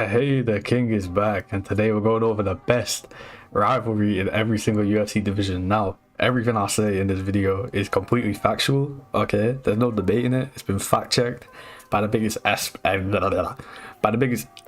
Hey, the king is back, and today we're going over the best rivalry in every single UFC division. Now, everything I say in this video is completely factual, okay? There's no debating it. It's been fact-checked by the biggest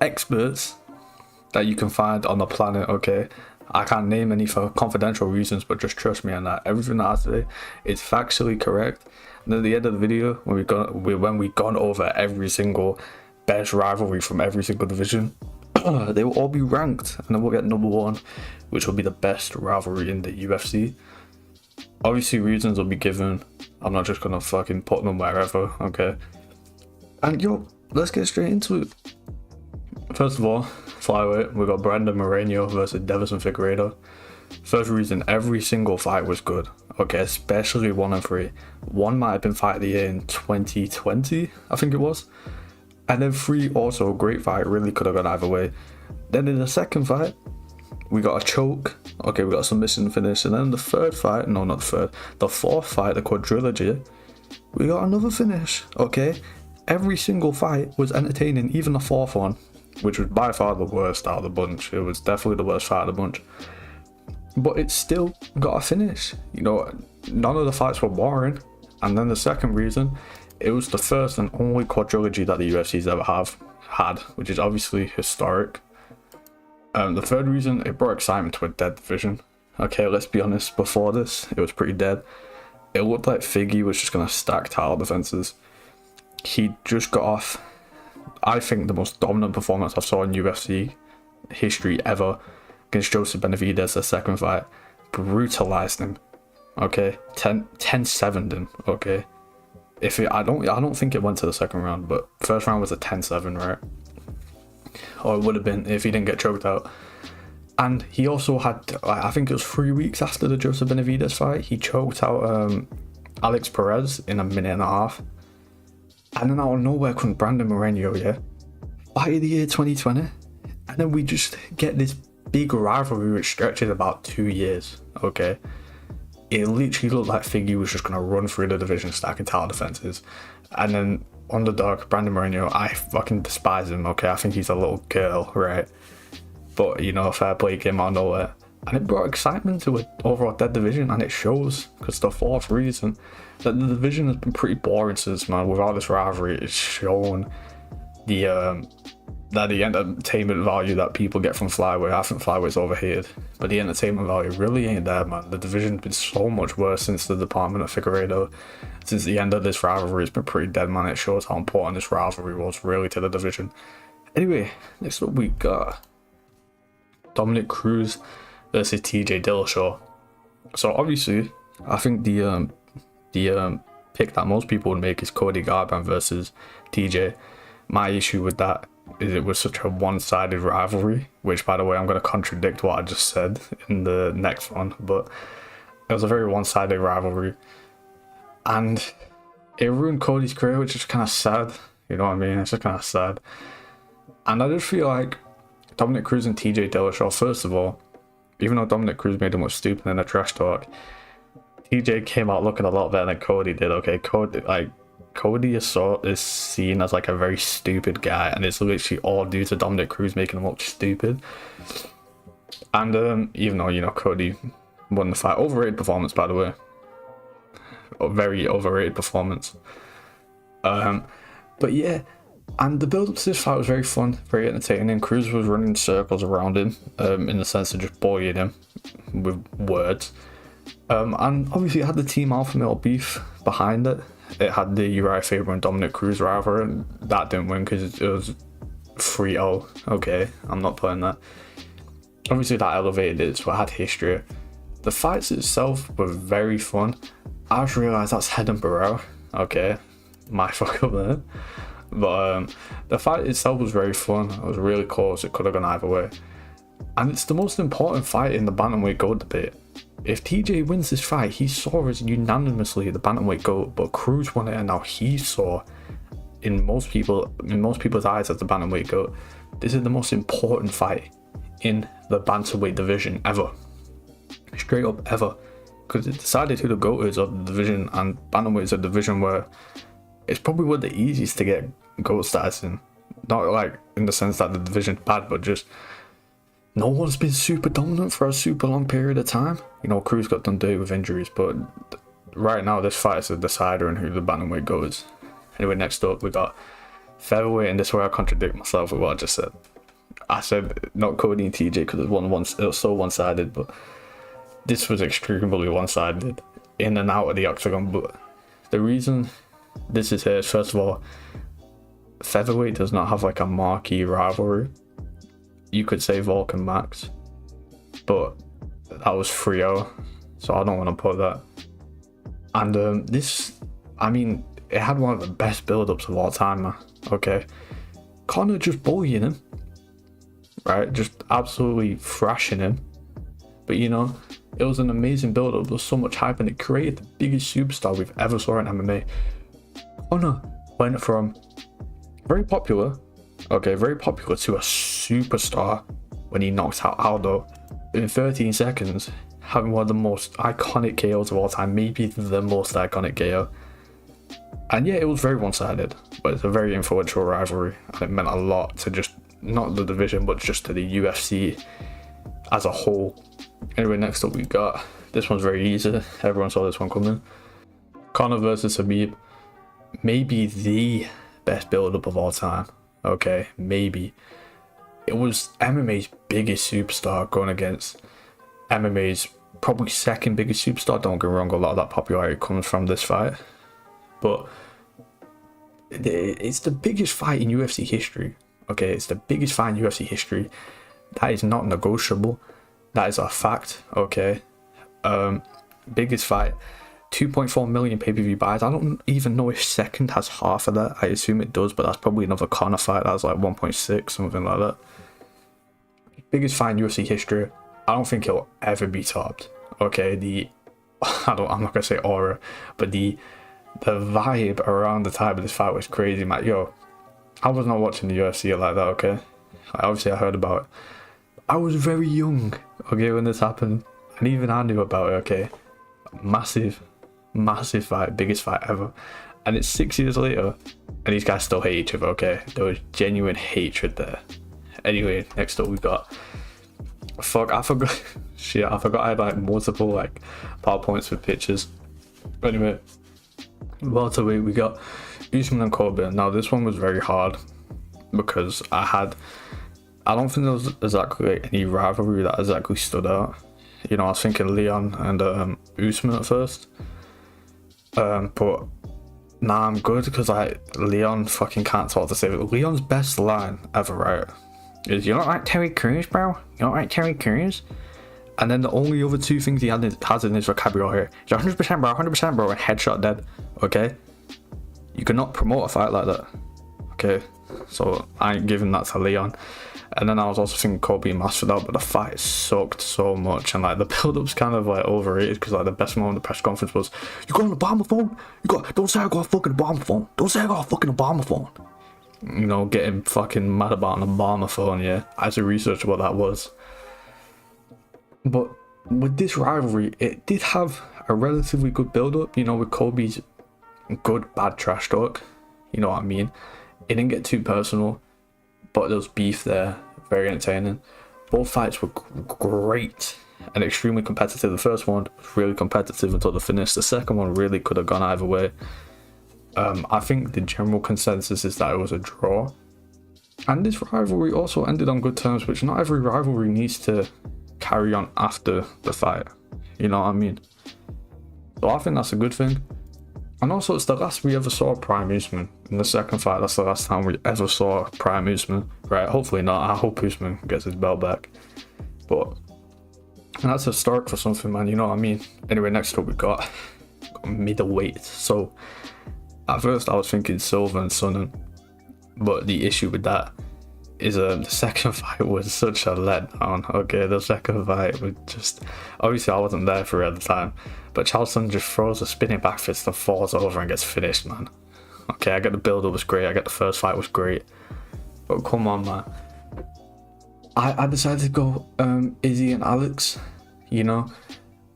experts that you can find on the planet, okay? I can't name any for confidential reasons, but just trust me on that. Everything that I say is factually correct. And at the end of the video, when we've gone over every single best rivalry from every single division, they will all be ranked, and then we'll get number one, which will be the best rivalry in the UFC. Obviously, reasons will be given. I'm not just gonna fucking put them wherever, okay? And yo, let's get straight into it. First of all, Flyweight, we got Brandon Moreno versus Davison Figueiredo. First reason, every single fight was good, okay, especially 1 and 3. 1 might have been fight of the year in 2020, I think it was. And then 3 also, great fight, really could have gone either way. Then in the second fight, we got a choke, okay, we got a submission finish. And then the third fight, no, not the third, the fourth fight, the quadrilogy, we got another finish, okay? Every single fight was entertaining, even the fourth one, which was by far the worst out of the bunch. It was definitely the worst fight of the bunch. But it still got a finish. You know, none of the fights were boring. And then the second reason, it was the first and only quadrilogy that the UFC's ever had, which is obviously historic. The third reason, it brought excitement to a dead division. Okay, let's be honest, before this, it was pretty dead. It looked like Figgy was just going to stack title defenses. He just got off, I think, the most dominant performance I saw in UFC history ever against Joseph Benavidez, the second fight. Brutalized him, okay? 10-7'd him, okay? I don't think it went to the second round, but first round was a 10-7, right? Or it would have been if he didn't get choked out. And he also had, I think it was 3 weeks after the Joseph Benavidez fight, he choked out Alex Perez in a minute and a half. And then out of nowhere comes Brandon Moreno, yeah? Fight of the year 2020. And then we just get this big rivalry which stretches about 2 years, okay? It literally looked like Figgy was just going to run through the division stacking title defenses. And then underdog, Brandon Moreno, I fucking despise him, okay? I think he's a little girl, right? But, you know, fair play came out of nowhere. And it brought excitement to an overall dead division, and it shows, because the fourth reason, that the division has been pretty boring since, man. Without this rivalry, it's shown the entertainment value that people get from Flyweight. I think Flyweight's overhated, but the entertainment value really ain't there, man. The division's been so much worse since the department of Figueiredo. Since the end of this rivalry, it's been pretty dead, man. It shows how important this rivalry was really to the division. Anyway, next up we got Dominic Cruz versus TJ Dillashaw. So obviously, I think the pick that most people would make is Cody Garbrandt versus TJ. My issue with that is it was such a one-sided rivalry, which, by the way, I'm going to contradict what I just said in the next one, but it was a very one-sided rivalry, and it ruined Cody's career, which is kind of sad. You know what I mean? It's just kind of sad. And I just feel like Dominic Cruz and TJ Dillashaw, first of all, even though Dominic Cruz made him look stupid in the trash talk, TJ came out looking a lot better than Cody did, okay? Cody is seen as like a very stupid guy, and it's literally all due to Dominic Cruz making him look stupid. And even though, you know, Cody won the fight, overrated performance, by the way, a very overrated performance. But yeah, and the build up to this fight was very fun, very entertaining. Cruz was running circles around him, in the sense of just bullying him with words. And obviously it had the Team Alpha Male beef behind it. It had the Uriah Faber and Dominic Cruz rivalry, and that didn't win because it was 3-0. Okay, I'm not playing that. Obviously that elevated it, so it had history. The fights itself were very fun. I just realised that's Head and Barrel. Okay, my fuck up there. But the fight itself was very fun. It was really close. It could have gone either way. And it's the most important fight in the Bantamweight GOAT debate. If TJ wins this fight, he saw as unanimously the Bantamweight GOAT, but Cruz won it, and now he saw in most people's eyes as the Bantamweight GOAT. This is the most important fight in the Bantamweight division ever. Straight up ever. Because it decided who the GOAT is of the division, and Bantamweight is a division where it's probably one of the easiest to get GOAT status in. Not like in the sense that the division's bad, but just no one's been super dominant for a super long period of time. You know, Cruz got done dirty with injuries, but right now this fight is a decider in who the bantamweight goes. Anyway, next up we got featherweight, and this is where I contradict myself with what I just said. I said not Cody and TJ because it was so one-sided, but this was extremely one-sided in and out of the octagon. But the reason this is here is, first of all, featherweight does not have like a marquee rivalry. You could say Volk and Max, but that was 3-0, so I don't want to put that. And this, I mean, it had one of the best build-ups of all time, man. Okay, Conor just bullying him, right? Just absolutely thrashing him. But you know, it was an amazing build-up. There was so much hype, and it created the biggest superstar we've ever saw in MMA. Conor went from very popular, very popular, to a superstar when he knocked out Aldo in 13 seconds, having one of the most iconic KOs of all time, maybe the most iconic KO. And yeah, it was very one-sided, but it's a very influential rivalry, and it meant a lot to just, not the division, but just to the UFC as a whole. Anyway, next up we got, this one's very easy, everyone saw this one coming. Conor versus Khabib, maybe the best build-up of all time. Okay, maybe. It was MMA's biggest superstar going against MMA's probably second biggest superstar. Don't get me wrong, a lot of that popularity comes from this fight, but it's the biggest fight in UFC history. Okay, it's the biggest fight in UFC history. That is not negotiable. That is a fact. Okay, biggest fight. 2.4 million pay-per-view buys. I don't even know if second has half of that. I assume it does, but that's probably another Conor fight that's like 1.6, something like that. Biggest fight in UFC history. I don't think it'll ever be topped. Okay, I'm not gonna say aura, but the vibe around the time of this fight was crazy, man. Yo, I was not watching the UFC like that. Okay, obviously I heard about it. I was very young, okay, when this happened, and even I knew about it. Okay, massive fight, biggest fight ever, and it's 6 years later and these guys still hate each other. Okay, there was genuine hatred there. Anyway, next up we got, I forgot shit, I forgot I had like multiple like PowerPoints with pictures. Anyway, welterweight we got Usman and Corbin. Now this one was very hard because I don't think there was exactly like any rivalry that exactly stood out. You know, I was thinking Leon and Usman at first. But nah, I'm good because Leon fucking can't talk to save it. Leon's best line ever, right, is, "You don't like Terry Crews, bro? You don't like Terry Crews?" And then the only other two things he has in his vocabulary is 100% bro, 100% bro, and headshot dead. Okay? You cannot promote a fight like that. Okay? So I ain't giving that to Leon. And then I was also thinking Kobe and Masvidal, but the fight sucked so much, and like the build-up's kind of like overrated because like the best moment of the press conference was, "You got an Obama phone? Don't say I got a fucking Obama phone. Don't say I got a fucking Obama phone." You know, getting fucking mad about an Obama phone. Yeah, I had to research what that was. But with this rivalry, it did have a relatively good build-up. You know, with Kobe's good bad trash talk. You know what I mean? It didn't get too personal, but there was beef there, very entertaining. Both fights were great and extremely competitive. The first one was really competitive until the finish. The second one really could have gone either way. I think the general consensus is that it was a draw. And this rivalry also ended on good terms, which not every rivalry needs to carry on after the fight. You know what I mean? So I think that's a good thing. And also, it's the last we ever saw Prime Usman. In the second fight, that's the last time we ever saw Prime Usman. Right, hopefully not. I hope Usman gets his belt back. But, and that's historic for something, man, you know what I mean? Anyway, next up we got middleweight. So, at first I was thinking Silva and Sonnen. But the issue with that is the second fight was such a letdown. Okay, the second fight was just, obviously I wasn't there for it at the time, but Charleston just throws a spinning back fist and falls over and gets finished, man. Okay, I get the build-up was great, I get the first fight was great, but come on, man. I decided to go Izzy and Alex. You know,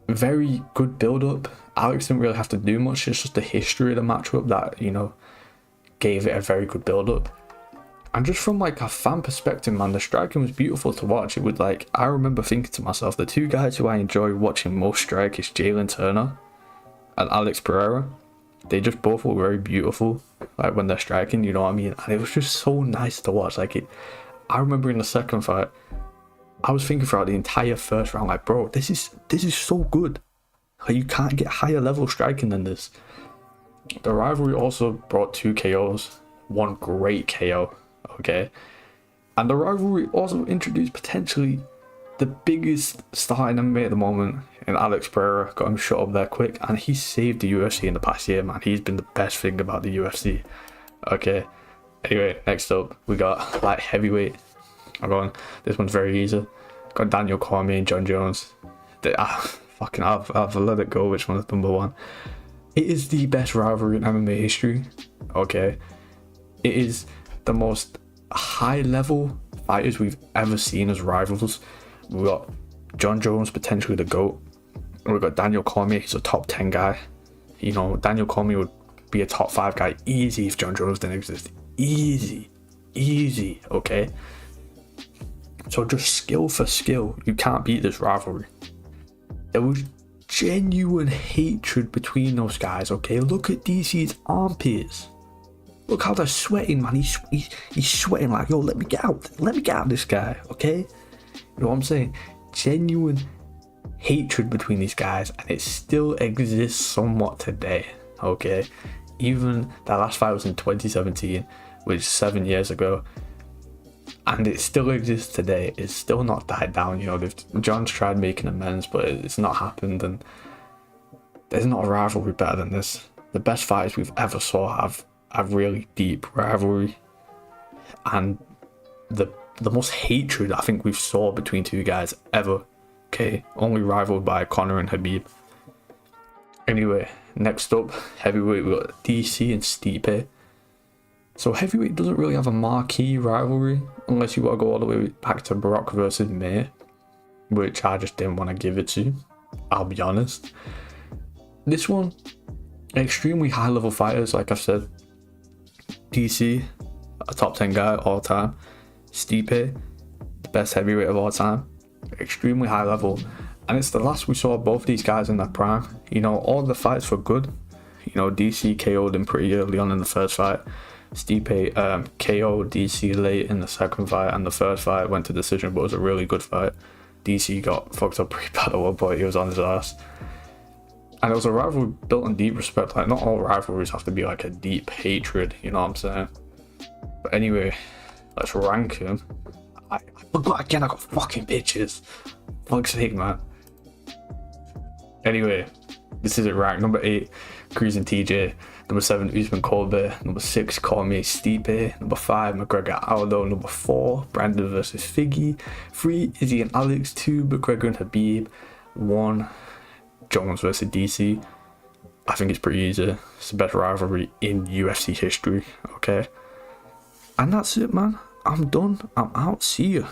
very good build-up. Alex didn't really have to do much, it's just the history of the matchup that, you know, gave it a very good build-up. And just from like a fan perspective, man, the striking was beautiful to watch. It would like, I remember thinking to myself, the two guys who I enjoy watching most strike is Jalen Turner and Alex Pereira. They just both look very beautiful, like when they're striking, you know what I mean? And it was just so nice to watch. Like I remember in the second fight, I was thinking throughout the entire first round, like, bro, this is so good. Like, you can't get higher level striking than this. The rivalry also brought 2 KOs, 1 great KO. Okay, and the rivalry also introduced potentially the biggest star in MMA at the moment, and Alex Pereira got him shut up there quick, and he saved the UFC in the past year, man. He's been the best thing about the UFC. Okay, anyway, next up we got light heavyweight. This one's very easy. Got Daniel Cormier and John Jones. I've let it go. Which one is number 1? It is the best rivalry in MMA history. Okay, it is the most high level fighters we've ever seen as rivals. We got John Jones, potentially the GOAT. We've got Daniel Cormier, he's a top 10 guy. You know, Daniel Cormier would be a top 5 guy easy if John Jones didn't exist. Easy, okay? So just skill for skill, you can't beat this rivalry. There was genuine hatred between those guys, okay? Look at DC's armpits. Look how they're sweating, man. He's sweating like, yo, let me get out this guy, okay? You know what I'm saying? Genuine hatred between these guys, and it still exists somewhat today, okay? Even that last fight was in 2017, which is 7 years ago, and it still exists today. It's still not died down, you know. John's tried making amends, but it's not happened, and there's not a rivalry better than this. The best fighters we've ever saw have a really deep rivalry, and the most hatred I think we've saw between 2 guys ever. Okay, only rivaled by Conor and Khabib. Anyway, next up, heavyweight, we got DC and Stipe. So heavyweight doesn't really have a marquee rivalry unless you want to go all the way back to Brock versus May, which I just didn't want to give it to, I'll be honest. This one, extremely high level fighters, like I've said. DC, a top 10 guy all time. Stipe, the best heavyweight of all time. Extremely high level. And it's the last we saw of both these guys in their prime. You know, all the fights were good. You know, DC KO'd him pretty early on in the first fight. Stipe KO'd DC late in the second fight, and the first fight went to decision, but it was a really good fight. DC got fucked up pretty bad at one point. He was on his ass. And it was a rivalry built on deep respect. Like, not all rivalries have to be like a deep hatred, you know what I'm saying? But anyway, let's rank him. I forgot again, I got fucking bitches. Fuck's sake, man. Anyway, this is it rank. Number 8, Cruising TJ. Number 7, Usman Colbert. Number 6, Cormier Stipe. Number 5, McGregor Aldo. Number 4, Brandon versus Figgy. 3, Izzy and Alex. 2, McGregor and Khabib. 1, Jones versus DC. I think it's pretty easy. It's the best rivalry in UFC history, okay? And that's it, man. I'm done. I'm out. See you.